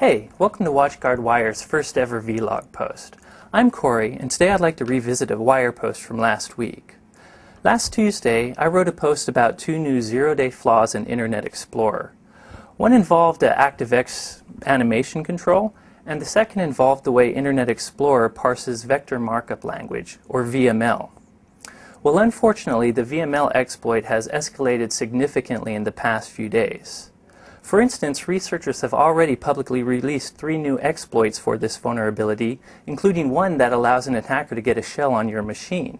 Hey, welcome to WatchGuard Wire's first ever vlog post. I'm Corey, and today I'd like to revisit a Wire post from last week. Last Tuesday, I wrote a post about two new zero-day flaws in Internet Explorer. One involved the ActiveX animation control, and the second involved the way Internet Explorer parses vector markup language, or VML. Well, unfortunately, the VML exploit has escalated significantly in the past few days. For instance, researchers have already publicly released 3 new exploits for this vulnerability, including one that allows an attacker to get a shell on your machine.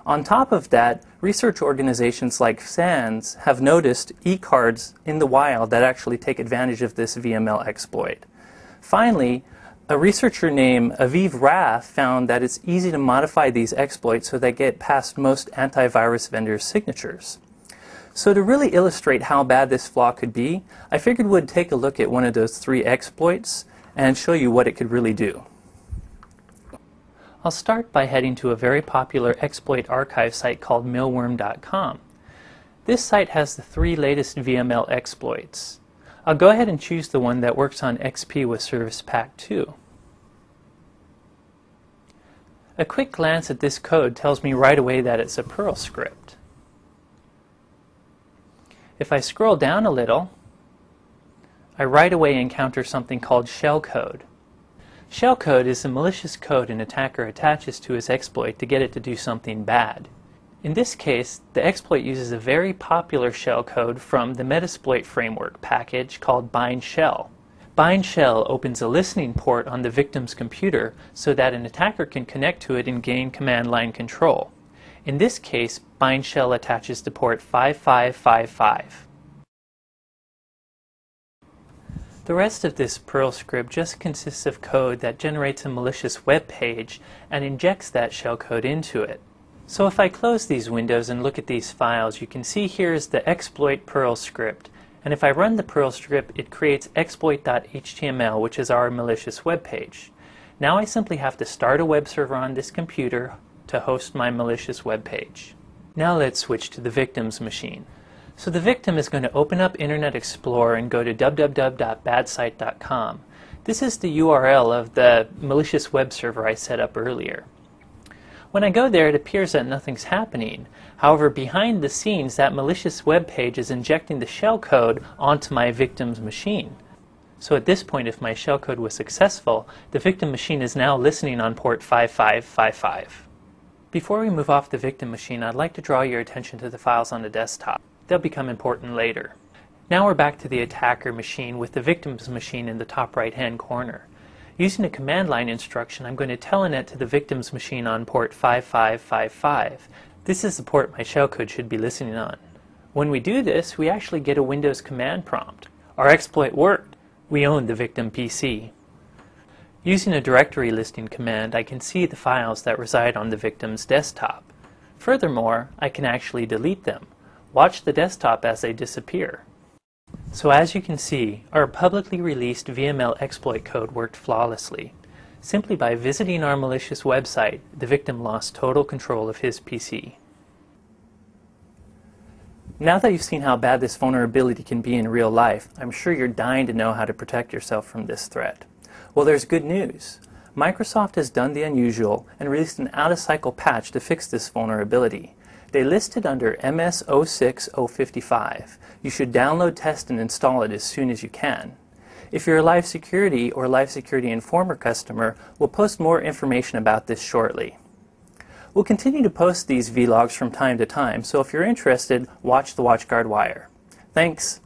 On top of that, research organizations like SANS have noticed e-cards in the wild that actually take advantage of this VML exploit. Finally, a researcher named Aviv Rath found that it's easy to modify these exploits so they get past most antivirus vendors' signatures. So to really illustrate how bad this flaw could be, I figured we'd take a look at one of those 3 exploits and show you what it could really do. I'll start by heading to a very popular exploit archive site called millworm.com. This site has the 3 latest VML exploits. I'll go ahead and choose the one that works on XP with Service Pack 2. A quick glance at this code tells me right away that it's a Perl script. If I scroll down a little, I right away encounter something called shellcode. Shellcode is the malicious code an attacker attaches to his exploit to get it to do something bad. In this case, the exploit uses a very popular shellcode from the Metasploit framework package called bindshell. Bindshell opens a listening port on the victim's computer so that an attacker can connect to it and gain command line control. In this case, bindshell attaches to port 5555. The rest of this Perl script just consists of code that generates a malicious web page and injects that shellcode into it. So if I close these windows and look at these files, you can see here is the exploit Perl script. And if I run the Perl script, it creates exploit.html, which is our malicious web page. Now I simply have to start a web server on this computer to host my malicious web page. Now let's switch to the victim's machine. So the victim is going to open up Internet Explorer and go to www.badsite.com. This is the URL of the malicious web server I set up earlier. When I go there, it appears that nothing's happening. However, behind the scenes, that malicious web page is injecting the shellcode onto my victim's machine. So at this point, if my shellcode was successful, the victim machine is now listening on port 5555. Before we move off the victim machine, I'd like to draw your attention to the files on the desktop. They'll become important later. Now we're back to the attacker machine with the victim's machine in the top right-hand corner. Using a command line instruction, I'm going to telnet to the victim's machine on port 5555. This is the port my shellcode should be listening on. When we do this, we actually get a Windows command prompt. Our exploit worked. We own the victim PC. Using a directory listing command, I can see the files that reside on the victim's desktop. Furthermore, I can actually delete them. Watch the desktop as they disappear. So as you can see, our publicly released VML exploit code worked flawlessly. Simply by visiting our malicious website, the victim lost total control of his PC. Now that you've seen how bad this vulnerability can be in real life, I'm sure you're dying to know how to protect yourself from this threat. Well, there's good news. Microsoft has done the unusual and released an out-of-cycle patch to fix this vulnerability. They list it under MS06055. You should download, test, and install it as soon as you can. If you're a Live Security or Live Security Informer customer, we'll post more information about this shortly. We'll continue to post these vlogs from time to time, so if you're interested, watch the WatchGuard Wire. Thanks!